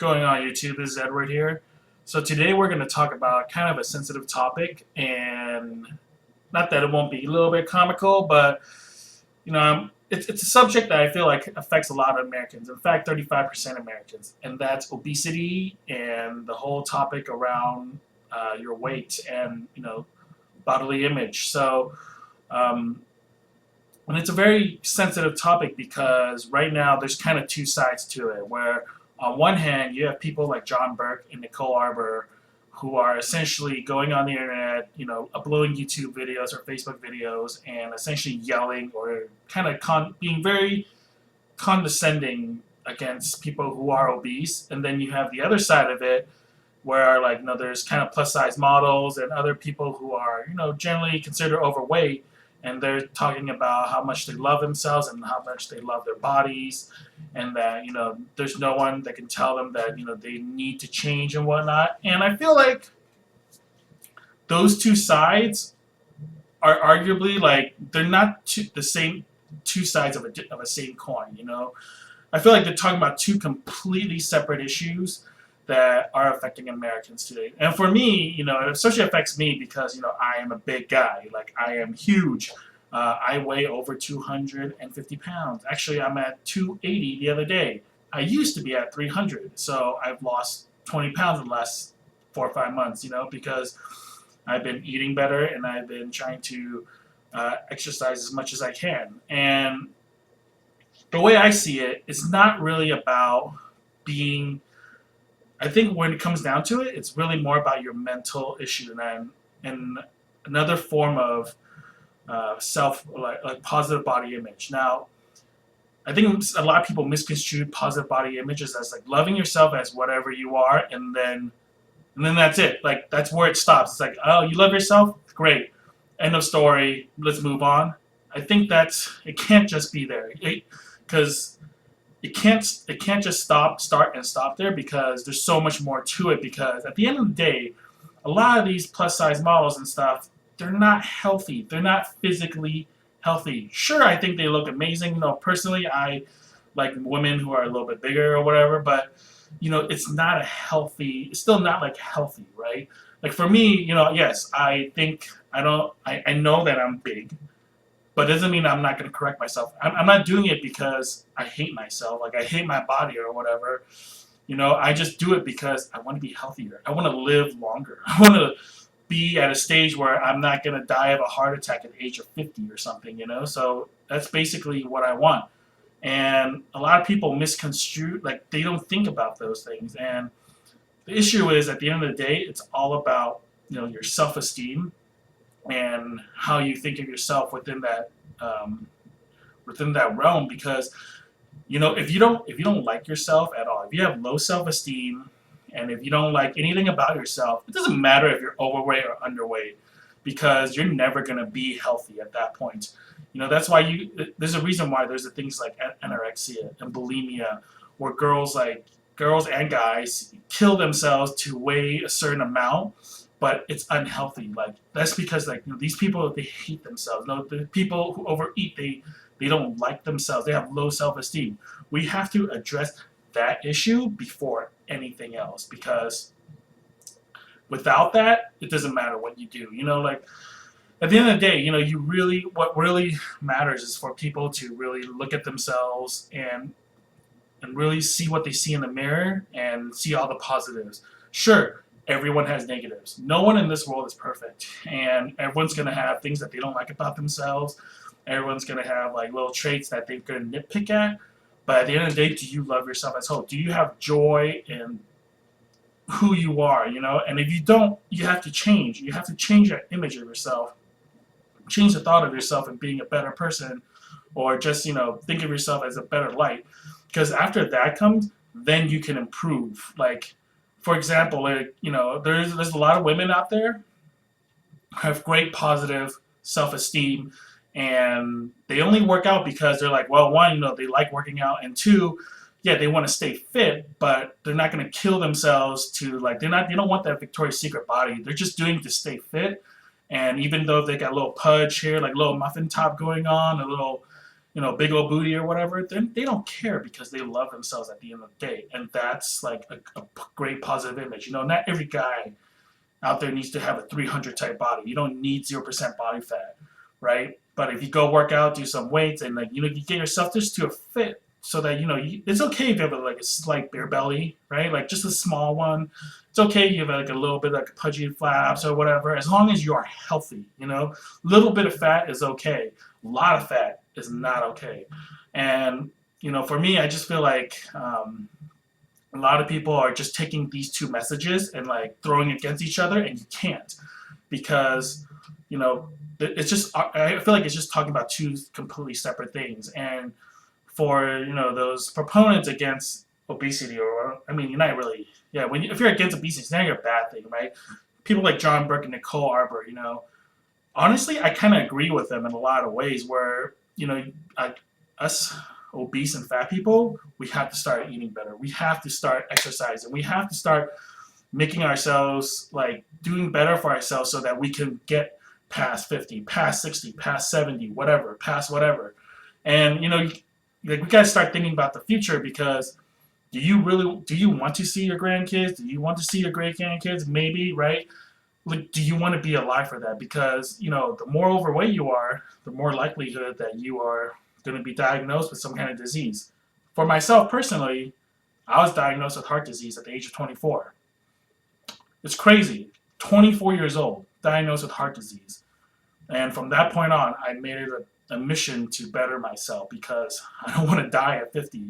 going on YouTube? This is Edward here. So today we're going to talk about kind of a sensitive topic, and not that it won't be a little bit comical, but it's a subject that I feel like affects a lot of Americans. In fact, 35% Americans, and that's obesity and the whole topic around your weight and bodily image. Um, and it's a very sensitive topic because right now there's kind of two sides to it. Where on one hand you have people like John Burke and Nicole Arbor who are essentially going on the internet, uploading YouTube videos or Facebook videos and essentially yelling or kind of being very condescending against people who are obese. And then you have the other side of it where there's kind of plus size models and other people who are generally considered overweight, and they're talking about how much they love themselves and how much they love their bodies, and that there's no one that can tell them that they need to change and whatnot. And I feel like those two sides are arguably they're not the same two sides of a same coin. I feel like they're talking about two completely separate issues that are affecting Americans today. And for me, it especially affects me because, I am a big guy. I am huge. I weigh over 250 pounds. Actually, I'm at 280 the other day. I used to be at 300. So I've lost 20 pounds in the last 4 or 5 months, because I've been eating better and I've been trying to exercise as much as I can. And the way I see it, it's not really about being... I think when it comes down to it, it's really more about your mental issue and another form of self, like positive body image. Now, I think a lot of people misconstrue positive body images as loving yourself as whatever you are, and then that's it. That's where it stops. It's oh, you love yourself? Great. End of story. Let's move on. I think it can't just be there, because it can't just start and stop there, because there's so much more to it. Because at the end of the day, a lot of these plus size models and stuff, they're not healthy. They're not physically healthy. Sure, I think they look amazing. Personally, I like women who are a little bit bigger or whatever, but it's not a healthy. It's still not healthy, right? For me, yes, I think I know that I'm big. But it doesn't mean I'm not going to correct myself. I'm not doing it because I hate myself, I hate my body or whatever. I just do it because I want to be healthier. I want to live longer. I want to be at a stage where I'm not going to die of a heart attack at the age of 50 or something, So that's basically what I want. And a lot of people misconstrue, they don't think about those things. And the issue is, at the end of the day, it's all about, your self-esteem and how you think of yourself within that realm. Because if you don't like yourself at all, if you have low self-esteem, and if you don't like anything about yourself, it doesn't matter if you're overweight or underweight, because you're never going to be healthy at that point. That's why there's a reason why there's things like anorexia and bulimia, where girls and guys kill themselves to weigh a certain amount, but it's unhealthy. That's because these people, they hate themselves. The people who overeat, they don't like themselves. They have low self-esteem. We have to address that issue before anything else, because without that, it doesn't matter what you do. At the end of the day, what really matters is for people to really look at themselves and really see what they see in the mirror and see all the positives. Sure, everyone has negatives. No one in this world is perfect, and everyone's going to have things that they don't like about themselves. Everyone's going to have little traits that they're going to nitpick at. But at the end of the day, do you love yourself as whole? Do you have joy in who you are? And if you don't, you have to change. You have to change your image of yourself, change the thought of yourself and being a better person, or just think of yourself as a better light. Because after that comes, then you can improve. For example, there's a lot of women out there who have great positive self-esteem, and they only work out because they're well, one, they like working out, and two, yeah, they want to stay fit, but they're not going to kill themselves to they don't want that Victoria's Secret body. They're just doing it to stay fit. And even though they got a little pudge here, little muffin top going on, a little big old booty or whatever, then they don't care because they love themselves at the end of the day. And that's like a great positive image. Not every guy out there needs to have a 300 type body. You don't need 0% body fat, right? But if you go work out, do some weights, and like you get yourself just to a fit so that it's okay if you have like a slight beer belly, right? Like just a small one. It's okay if you have like a little bit like pudgy flaps or whatever, as long as you are healthy. Little bit of fat is okay. A lot of fat is not okay. And for me, I just feel like a lot of people are just taking these two messages and like throwing against each other, and you can't, because it's just, I feel like it's just talking about two completely separate things. And for those proponents against obesity, or I mean, you're not really, yeah, if you're against obesity, it's not a bad thing, right? People like John Burke and Nicole Arbor, honestly, I kind of agree with them in a lot of ways. Where us obese and fat people, we have to start eating better. We have to start exercising. We have to start making ourselves like doing better for ourselves so that we can get past 50, past 60, past 70, whatever, past whatever. And like we gotta start thinking about the future, because do you want to see your grandkids? Do you want to see your great grandkids? Maybe, right? Like, do you want to be alive for that? Because the more overweight you are, the more likelihood that you are going to be diagnosed with some kind of disease. For myself personally, I was diagnosed with heart disease at the age of 24. It's crazy. 24 years old, diagnosed with heart disease. And from that point on, I made it a mission to better myself, because I don't want to die at 50.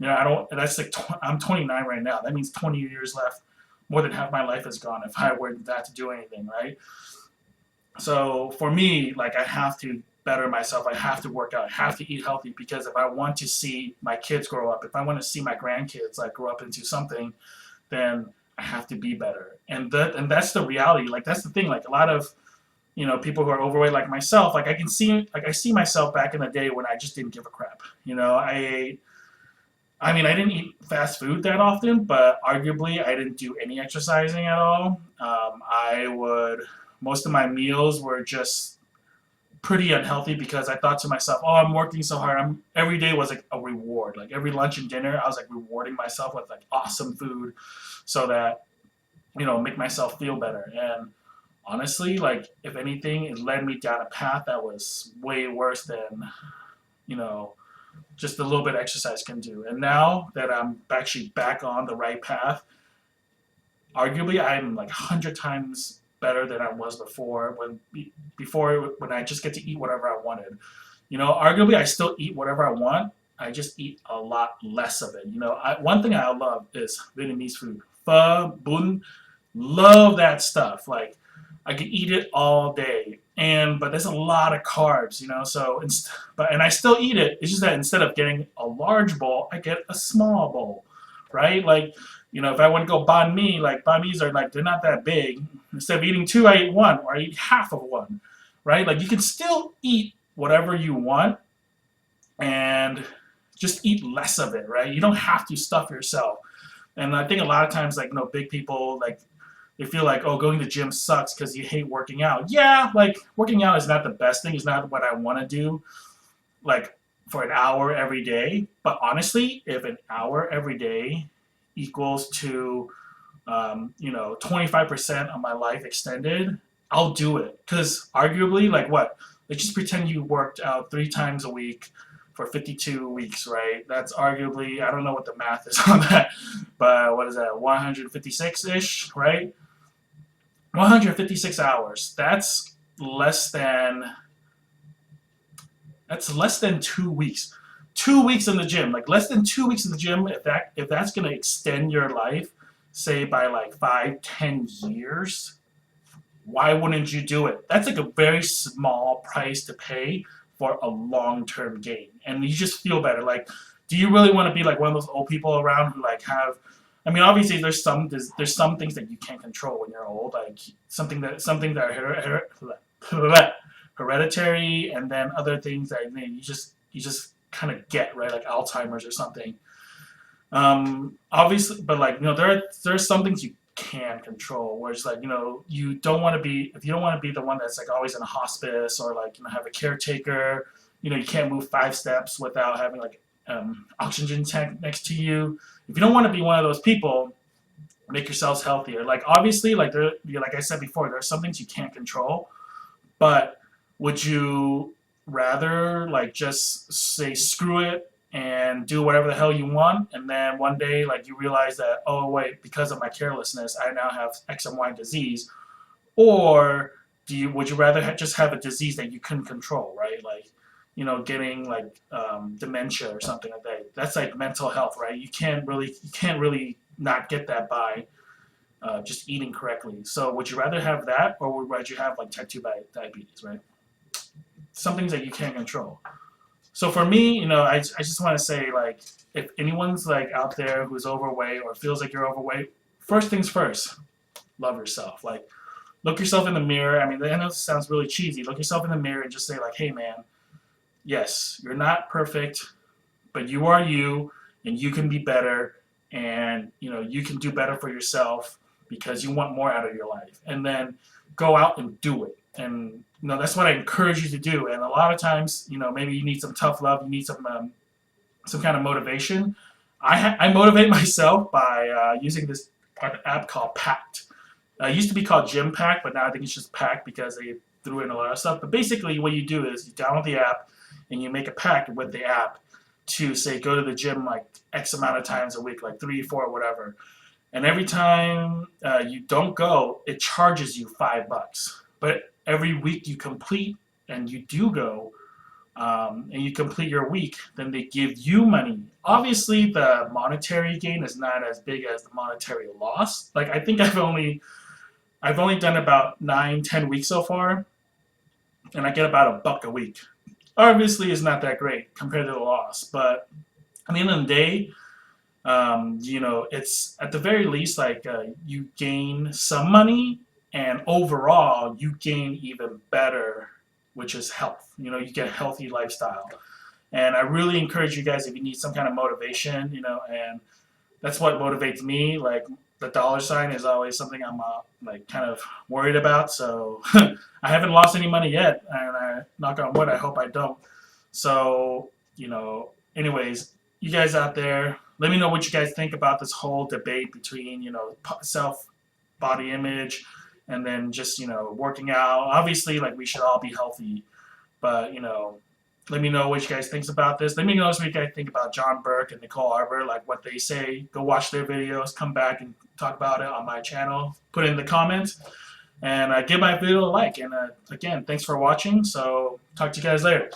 I don't, that's like, I'm 29 right now. That means 20 years left. More than half my life is gone if I were not to do anything, right? So for me, like, I have to better myself. I have to work out. I have to eat healthy, because if I want to see my kids grow up, if I want to see my grandkids like grow up into something, then I have to be better. And that's the reality. Like, that's the thing. Like, a lot of people who are overweight like myself, like I see myself back in the day when I just didn't give a crap. I mean, I didn't eat fast food that often, but arguably I didn't do any exercising at all. Most of my meals were just pretty unhealthy, because I thought to myself, oh, I'm working so hard. Every day was like a reward. Like every lunch and dinner, I was like rewarding myself with like awesome food, so that, make myself feel better. And honestly, like, if anything, it led me down a path that was way worse than, you know, just a little bit of exercise can do. And now that I'm actually back on the right path, arguably I'm like 100 times better than I was before. When I just get to eat whatever I wanted. Arguably I still eat whatever I want. I just eat a lot less of it. One thing I love is Vietnamese food. Pho, bún, love that stuff. Like, I could eat it all day, but there's a lot of carbs. And I still eat it. It's just that instead of getting a large bowl, I get a small bowl, right? Like, if I want to go banh mi, like banh mi's are like, they're not that big. Instead of eating two, I eat one, or I eat half of one, right? Like, you can still eat whatever you want, and just eat less of it, right? You don't have to stuff yourself. And I think a lot of times, like, big people, like, they feel like, oh, going to the gym sucks because you hate working out. Yeah, like, working out is not the best thing. It's not what I want to do, like, for an hour every day. But honestly, if an hour every day equals to, 25% of my life extended, I'll do it. Because arguably, like, what? Let's just pretend you worked out 3 times a week for 52 weeks, right? That's arguably, I don't know what the math is on that, but what is that, 156-ish, right? 156 hours. That's less than 2 weeks. 2 weeks in the gym, like less than 2 weeks in the gym. If that's gonna extend your life, say by like 5-10 years, why wouldn't you do it? That's like a very small price to pay for a long-term gain, and you just feel better. Like, do you really want to be like one of those old people around who like have? I mean, obviously, there's some things that you can't control when you're old, like something that are hereditary, and then other things that you just kind of get, right, like Alzheimer's or something. Obviously, but like, there are some things you can control, where it's like, you don't want to be, if you don't want to be the one that's like always in a hospice, or like, have a caretaker, you can't move 5 steps without having like oxygen tank next to you. If you don't want to be one of those people, make yourselves healthier. Like obviously, like I said before, there are some things you can't control, but would you rather like just say screw it and do whatever the hell you want, and then one day like you realize that, oh wait, because of my carelessness I now have X and Y disease? Or would you rather just have a disease that you couldn't control, right? Like, getting like dementia or something like that. That's like mental health, right? You can't really not get that by just eating correctly. So would you rather have that, or would you have like type 2 diabetes, right? Some things that you can't control. So for me, I just want to say, like, if anyone's like out there who's overweight or feels like you're overweight, first things first, love yourself. Like, look yourself in the mirror. I mean, I know this sounds really cheesy. Look yourself in the mirror and just say like, hey man, yes, you're not perfect, but you are you, and you can be better, and you can do better for yourself because you want more out of your life. And then go out and do it. And that's what I encourage you to do. And a lot of times, maybe you need some tough love, you need some kind of motivation. I motivate myself by using this app called Pact. It used to be called Gym Pack, but now I think it's just Pack because they threw in a lot of stuff. But basically, what you do is you download the app and you make a pact with the app to say go to the gym like X amount of times a week, like 3, 4, whatever. And every time you don't go, it charges you $5. But every week you complete and you do go, and you complete your week, then they give you money. Obviously, the monetary gain is not as big as the monetary loss. Like I think I've only done about 9, 10 weeks so far, and I get about $1 a week. Obviously, it's not that great compared to the loss, but at the end of the day, it's at the very least like you gain some money, and overall you gain even better, which is health. You get a healthy lifestyle, and I really encourage you guys, if you need some kind of motivation, and that's what motivates me. Like the dollar sign is always something I'm like kind of worried about. So I haven't lost any money yet, and knock on wood, I hope I don't. So anyways, you guys out there, let me know what you guys think about this whole debate between self body image and then just working out. Obviously, like we should all be healthy, but let me know what you guys think about this. Let me know what you guys think about John Burke and Nicole Arbor, like what they say. Go watch their videos, come back and talk about it on my channel. Put it in the comments, and give my video a like. And again, thanks for watching. So talk to you guys later.